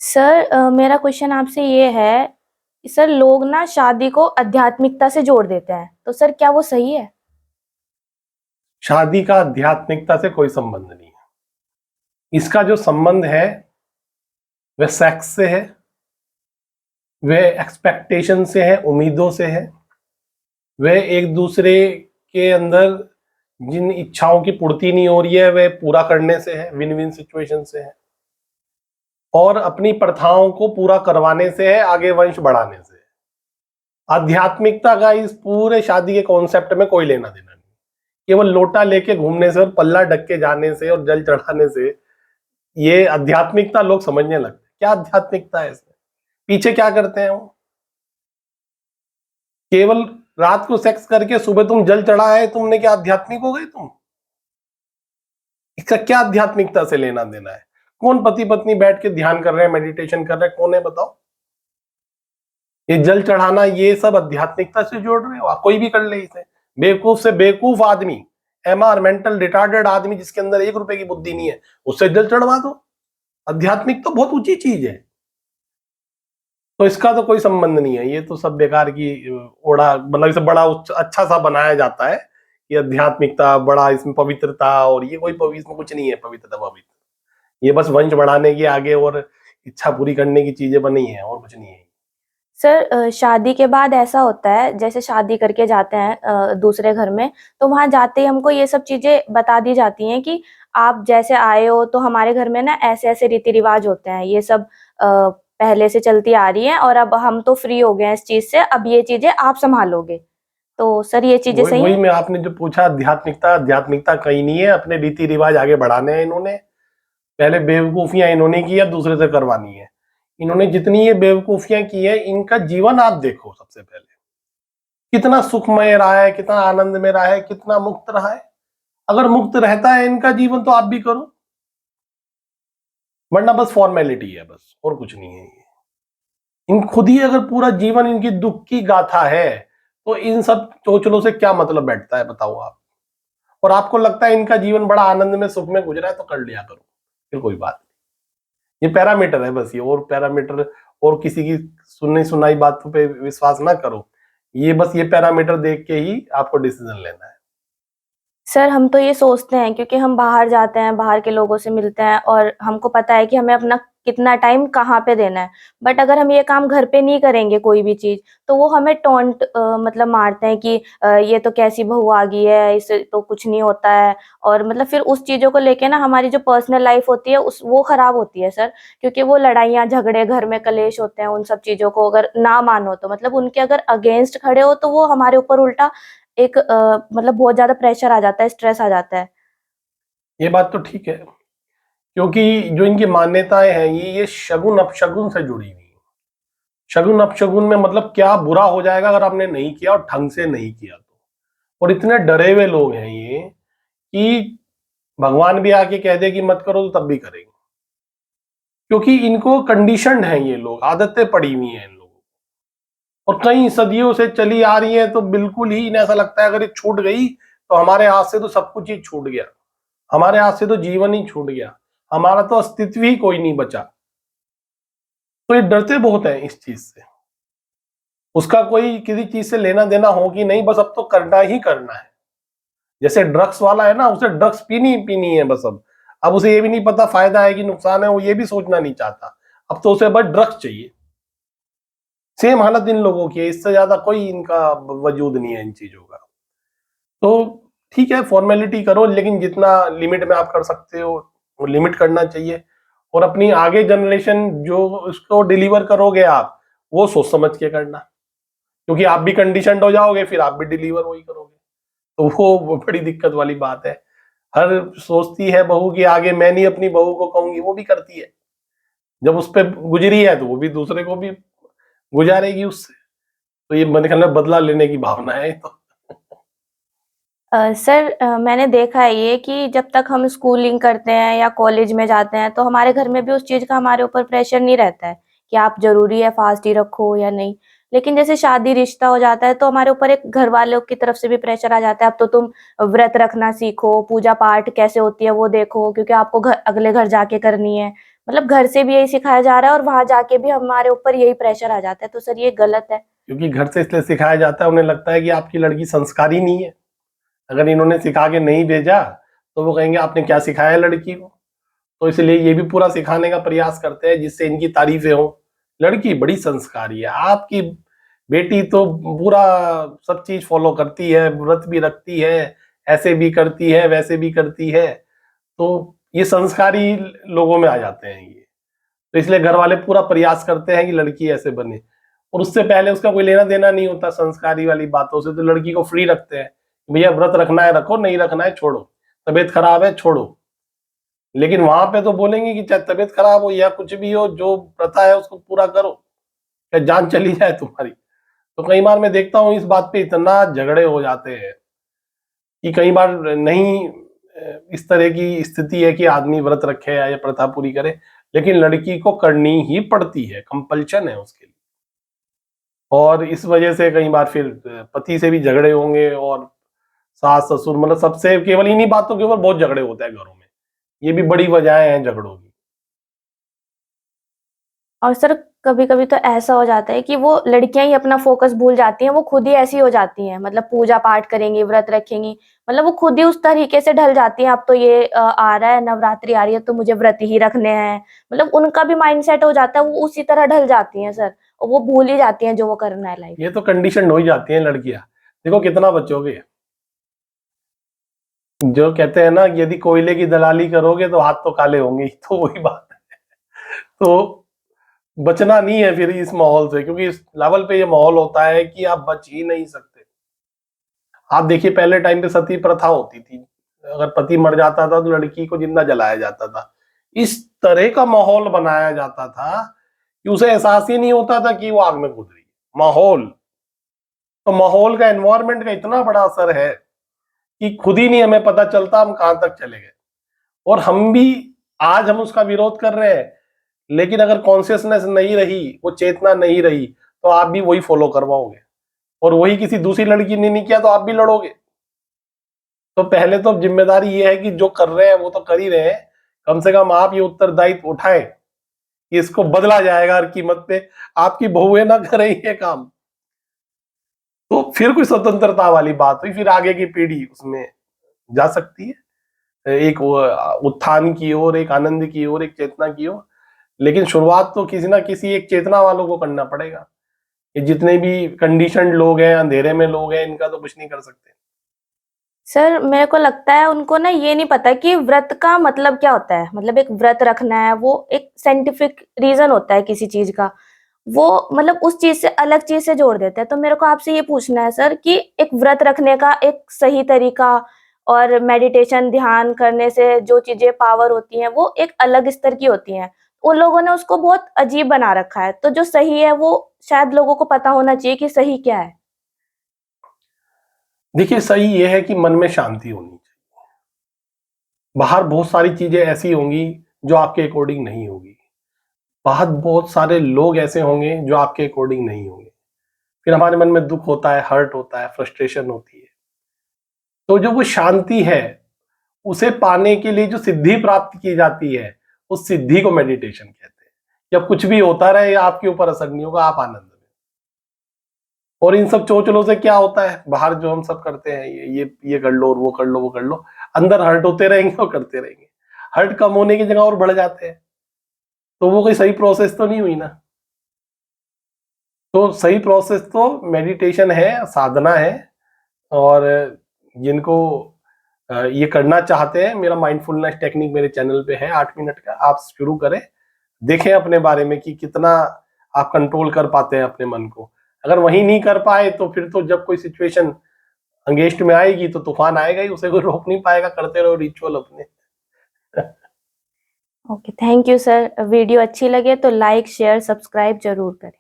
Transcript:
Sir मेरा question आपसे ये है कि सर लोग ना शादी को आध्यात्मिकता से जोड़ देते हैं, तो सर क्या वो सही है? शादी का आध्यात्मिकता से कोई संबंध नहीं है। इसका जो संबंध है वह सेक्स से है, वह एक्सपेक्टेशन से है, उम्मीदों से है। वह एक दूसरे के अंदर जिन इच्छाओं की पूर्ति नहीं हो रही है वह पूरा करने से है, विन विन सिचुएशन से है। और अपनी प्रथाओं को पूरा करवाने से है, आगे वंश बढ़ाने से है। आध्यात्मिकता का इस पूरे शादी के कॉन्सेप्ट में कोई लेना देना नहीं। केवल लोटा लेके घूमने से और पल्ला ढक के जाने से और जल चढ़ाने से ये आध्यात्मिकता लोग समझने लगते हैं। क्या आध्यात्मिकता है इसमें? पीछे क्या करते हैं वो? केवल रात को सेक्स करके सुबह तुम जल चढ़ाए, तुमने क्या आध्यात्मिक हो गए तुम? इसका क्या आध्यात्मिकता से लेना देना है? कौन पति पत्नी बैठ के ध्यान कर रहे हैं, मेडिटेशन कर रहे हैं, कौन है बताओ? ये जल चढ़ाना ये सब आध्यात्मिकता से जोड़ रहे हो? कोई भी कर ले इसे। बेवकूफ से बेवकूफ आदमी, एमआर मेंटल रिटार्डेड आदमी जिसके अंदर 1 रुपए की बुद्धि नहीं है, उससे जल चढ़वा दो। आध्यात्मिक तो बहुत ऊंची चीज है। तो इसका तो कोई संबंध नहीं है। ये तो सब बेकार की ओढ़ा, मतलब इसे बड़ा अच्छा सा बनाया जाता है कि आध्यात्मिकता बड़ा, इसमें पवित्रता, और ये कोई इसमें कुछ नहीं है पवित्रता पवित्र। ये बस वंश बढ़ाने की आगे और इच्छा पूरी करने की चीजें बनी है, और कुछ नहीं है। सर शादी के बाद ऐसा होता है, जैसे शादी करके जाते हैं दूसरे घर में, तो वहां जाते ही हमको ये सब चीजें बता दी जाती हैं कि आप जैसे आए हो तो हमारे घर में ना ऐसे ऐसे रीति रिवाज होते हैं। ये सब पहले से चलती आ रही हैं और अब हम तो फ्री हो गए हैं इस चीज से, अब ये चीजें आप संभालोगे। तो सर ये चीजें वही सही वही हैं? मैं आपने जो पूछा, आध्यात्मिकता, आध्यात्मिकता कहीं नहीं है। अपने रीति रिवाज आगे बढ़ाने हैं इन्होंने। पहले बेवकूफियां इन्होंने की, अब दूसरे से करवानी है। इन्होंने जितनी ये बेवकूफियां की है, इनका जीवन आप देखो। सबसे पहले कितना सुखमय रहा है, कितना आनंद में रहा है, कितना मुक्त रहा है। अगर मुक्त रहता है इनका जीवन तो आप भी करो, वरना बस फॉर्मेलिटी है, बस और कुछ नहीं है। ये इन खुद ही अगर पूरा जीवन इनकी दुख की गाथा है, तो इन सब चोचलों से क्या मतलब बैठता है बताओ आप? और आपको लगता है इनका जीवन बड़ा आनंद में सुख में गुजरा है, तो कर लिया करो, फिर कोई बात नहीं। ये पैरामीटर है बस, ये और पैरामीटर, और किसी की सुनी सुनाई बातों पे विश्वास ना करो। ये बस ये पैरामीटर देख के ही आपको डिसीजन लेना है। सर हम तो ये सोचते हैं क्योंकि हम बाहर जाते हैं, बाहर के लोगों से मिलते हैं और हमको पता है कि हमें अपना कितना टाइम कहाँ पे देना है। बट अगर हम ये काम घर पे नहीं करेंगे कोई भी चीज़, तो वो हमें टॉन्ट मतलब मारते हैं कि ये तो कैसी बहू आ गई है, इससे तो कुछ नहीं होता है। और मतलब फिर उस चीज़ों को लेके ना हमारी जो पर्सनल लाइफ होती है उस वो खराब होती है सर। क्योंकि वो लड़ाइयाँ, झगड़े, घर में कलेश होते हैं, उन सब चीज़ों को अगर ना मानो तो मतलब उनके अगर अगेंस्ट खड़े हो तो वो हमारे ऊपर उल्टा एक मतलब बहुत ज़्यादा प्रेशर आ जाता है, स्ट्रेस आ जाता है। ये बात तो ठीक है, क्योंकि जो इनकी मान्यताएं हैं ये शगुन अपशगुन से जुड़ी हुई है। शगुन अपशगुन में मतलब क्या बुरा हो जाएगा अगर आपने नहीं किया और ढंग से नहीं किया तो। और इतने डरे हुए लोग हैं ये कि भगवान भी आके कह दे कि मत करो तो तब भी करेंगे, क्योंकि इनको कंडीशनड हैं, ये लोग आदतें पड़ी हुई हैं इन लोगों को, और कई सदियों से चली आ रही है। तो बिल्कुल ही इन्हें ऐसा लगता है अगर ये छूट गई तो हमारे हाथ से तो सब कुछ ही छूट गया, हमारे हाथ से तो जीवन ही छूट गया, हमारा तो अस्तित्व ही कोई नहीं बचा। तो ये डरते बहुत हैं इस चीज से। उसका कोई किसी चीज से लेना देना हो कि नहीं, बस अब तो करना ही करना है। जैसे ड्रग्स वाला है ना, उसे ड्रग्स पीनी ही पीनी है बस। अब उसे ये भी नहीं पता फायदा है कि नुकसान है, वो ये भी सोचना नहीं चाहता। अब तो उसे बस ड्रग्स चाहिए। सेम हालत इन लोगों की है, इससे ज्यादा कोई इनका वजूद नहीं है इन चीजों का। तो ठीक है, फॉर्मेलिटी करो, लेकिन जितना लिमिट में आप कर सकते हो वो लिमिट करना चाहिए। और अपनी आगे जनरेशन जो उसको डिलीवर करोगे आप, वो सोच समझ के करना, क्योंकि आप भी कंडीशनड हो जाओगे, फिर आप भी डिलीवर वही करोगे। तो वो बड़ी दिक्कत वाली बात है। हर सोचती है बहू की आगे मैं नहीं अपनी बहू को कहूंगी, वो भी करती है। जब उस पर गुजरी है तो वो भी दूसरे को भी गुजारेगी उससे। तो ये मेरे ख्याल में बदला लेने की भावना है तो। सर मैंने देखा है ये कि जब तक हम स्कूलिंग करते हैं या कॉलेज में जाते हैं तो हमारे घर में भी उस चीज़ का हमारे ऊपर प्रेशर नहीं रहता है कि आप ज़रूरी है फास्ट ही रखो या नहीं। लेकिन जैसे शादी रिश्ता हो जाता है तो हमारे ऊपर एक घर वालों की तरफ से भी प्रेशर आ जाता है, अब तो तुम व्रत रखना सीखो, पूजा पाठ कैसे होती है वो देखो, क्योंकि आपको घर अगले घर जाके करनी है। मतलब घर से भी यही सिखाया जा रहा है और वहां जाके भी हमारे ऊपर यही प्रेशर आ जाता है, तो सर ये गलत है। क्योंकि घर से इसलिए सिखाया जाता है, उन्हें लगता है कि आपकी लड़की संस्कारी नहीं है। अगर इन्होंने सिखा के नहीं भेजा तो वो कहेंगे आपने क्या सिखाया लड़की को। तो इसलिए ये भी पूरा सिखाने का प्रयास करते हैं जिससे इनकी तारीफें हों, लड़की बड़ी संस्कारी है, आपकी बेटी तो पूरा सब चीज फॉलो करती है, व्रत भी रखती है, ऐसे भी करती है, वैसे भी करती है। तो ये संस्कारी लोगों में आ जाते हैं ये। तो इसलिए घर वाले पूरा प्रयास करते हैं कि लड़की ऐसे बने, और उससे पहले उसका कोई लेना देना नहीं होता संस्कारी वाली बातों से। तो लड़की को फ्री रखते हैं, भैया व्रत रखना है रखो, नहीं रखना है छोड़ो, तबीयत खराब है छोड़ो। लेकिन वहां पे तो बोलेंगे कि चाहे तबीयत खराब हो या कुछ भी हो, जो प्रथा है उसको पूरा करो, चाहे जान चली जाए तुम्हारी। तो कई बार मैं देखता हूँ इस बात पे इतना झगड़े हो जाते हैं कि कई बार नहीं इस तरह की स्थिति है कि आदमी व्रत रखे या प्रथा पूरी करे, लेकिन लड़की को करनी ही पड़ती है, कंपल्शन है उसके लिए। और इस वजह से कई बार फिर पति से भी झगड़े होंगे, और सास ससुर, मतलब सबसे, केवल इन्हीं बातों के ऊपर बहुत झगड़े होते हैं घरों में। ये भी बड़ी वजहें हैं झगड़ों की। और सर कभी कभी तो ऐसा हो जाता है कि वो लड़कियां ही अपना फोकस भूल जाती हैं, वो खुद ही ऐसी हो जाती हैं, मतलब पूजा पाठ करेंगी, व्रत रखेंगी, मतलब वो खुद ही उस तरीके से ढल जाती हैं। अब तो ये आ रहा है, नवरात्रि आ रही है तो मुझे व्रत ही रखने हैं, मतलब उनका भी माइंडसेट हो जाता है, वो उसी तरह ढल जाती हैं सर, और वो भूल ही जाती हैं जो वो करना है लाइफ। ये तो कंडीशन हो ही जाती हैं लड़कियां। देखो कितना बचोगे, जो कहते हैं ना कि यदि कोयले की दलाली करोगे तो हाथ तो काले होंगे ही, तो वही बात है। तो बचना नहीं है फिर इस माहौल से, क्योंकि इस लेवल पे ये माहौल होता है कि आप बच ही नहीं सकते। आप देखिए पहले टाइम पे सती प्रथा होती थी, अगर पति मर जाता था तो लड़की को जिंदा जलाया जाता था। इस तरह का माहौल बनाया जाता था कि उसे एहसास ही नहीं होता था कि वो आग में कूद रही है। माहौल, तो माहौल का, एनवायरनमेंट का इतना बड़ा असर है कि खुद ही नहीं हमें पता चलता हम कहां तक चले गए। और हम भी, आज हम उसका विरोध कर रहे हैं, लेकिन अगर कॉन्शियसनेस नहीं रही, वो चेतना नहीं रही, तो आप भी वही फॉलो करवाओगे, और वही किसी दूसरी लड़की ने नहीं किया तो आप भी लड़ोगे। तो पहले तो जिम्मेदारी ये है कि जो कर रहे हैं वो तो कर ही रहे हैं, कम से कम आप ये उत्तरदायित्व उठाएं कि इसको बदला जाएगा हर कीमत पे, आपकी बहुएं ना करें ये काम। तो फिर कोई स्वतंत्रता वाली बात हुई, फिर आगे की पीढ़ी उसमें जा सकती है, एक उत्थान की ओर, एक आनंद की ओर, एक चेतना की ओर। लेकिन शुरुआत तो किसी ना किसी एक चेतना वालों को करना पड़ेगा। ये जितने भी कंडीशनड लोग हैं, अंधेरे में लोग हैं, इनका तो कुछ नहीं कर सकते। सर मेरे को लगता है उनको ना ये नहीं पता कि व्रत का मतलब क्या होता है, मतलब एक व्रत रखना है वो एक साइंटिफिक रीजन होता है किसी चीज का, वो मतलब उस चीज से अलग चीज से जोड़ देते हैं। तो मेरे को आपसे ये पूछना है सर कि एक व्रत रखने का एक सही तरीका, और मेडिटेशन ध्यान करने से जो चीजें पावर होती हैं वो एक अलग स्तर की होती हैं, उन लोगों ने उसको बहुत अजीब बना रखा है। तो जो सही है वो शायद लोगों को पता होना चाहिए कि सही क्या है। देखिए सही ये है कि मन में शांति होनी चाहिए। बाहर बहुत सारी चीजें ऐसी होंगी जो आपके अकॉर्डिंग नहीं होगी, बाहर बहुत सारे लोग ऐसे होंगे जो आपके अकॉर्डिंग नहीं होंगे, फिर हमारे मन में दुख होता है, हर्ट होता है, फ्रस्ट्रेशन होती है। तो जो वो शांति है, उसे पाने के लिए जो सिद्धि प्राप्त की जाती है, उस सिद्धि को मेडिटेशन कहते हैं। जब कुछ भी होता रहे या आपके ऊपर असर नहीं होगा, आप आनंद में। और इन सब चोचलों से क्या होता है, बाहर जो हम सब करते हैं, ये कर लो और वो कर लो वो कर लो, अंदर हर्ट होते रहेंगे और करते रहेंगे। हर्ट कम होने की जगह और बढ़ जाते हैं। तो वो कोई सही प्रोसेस तो नहीं हुई ना। तो सही प्रोसेस तो मेडिटेशन है, साधना है। और जिनको ये करना चाहते हैं, मेरा माइंडफुलनेस टेक्निक मेरे चैनल पे है 8 मिनट का, आप शुरू करें, देखें अपने बारे में कि कितना आप कंट्रोल कर पाते हैं अपने मन को। अगर वही नहीं कर पाए तो फिर तो जब कोई सिचुएशन अंगेस्ट में आएगी तो तूफान आएगा ही, उसे कोई रोक नहीं पाएगा। करते रहो रिचुअल अपने। Okay, thank you sir. Video अच्छी लगे तो लाइक शेयर सब्सक्राइब जरूर करें।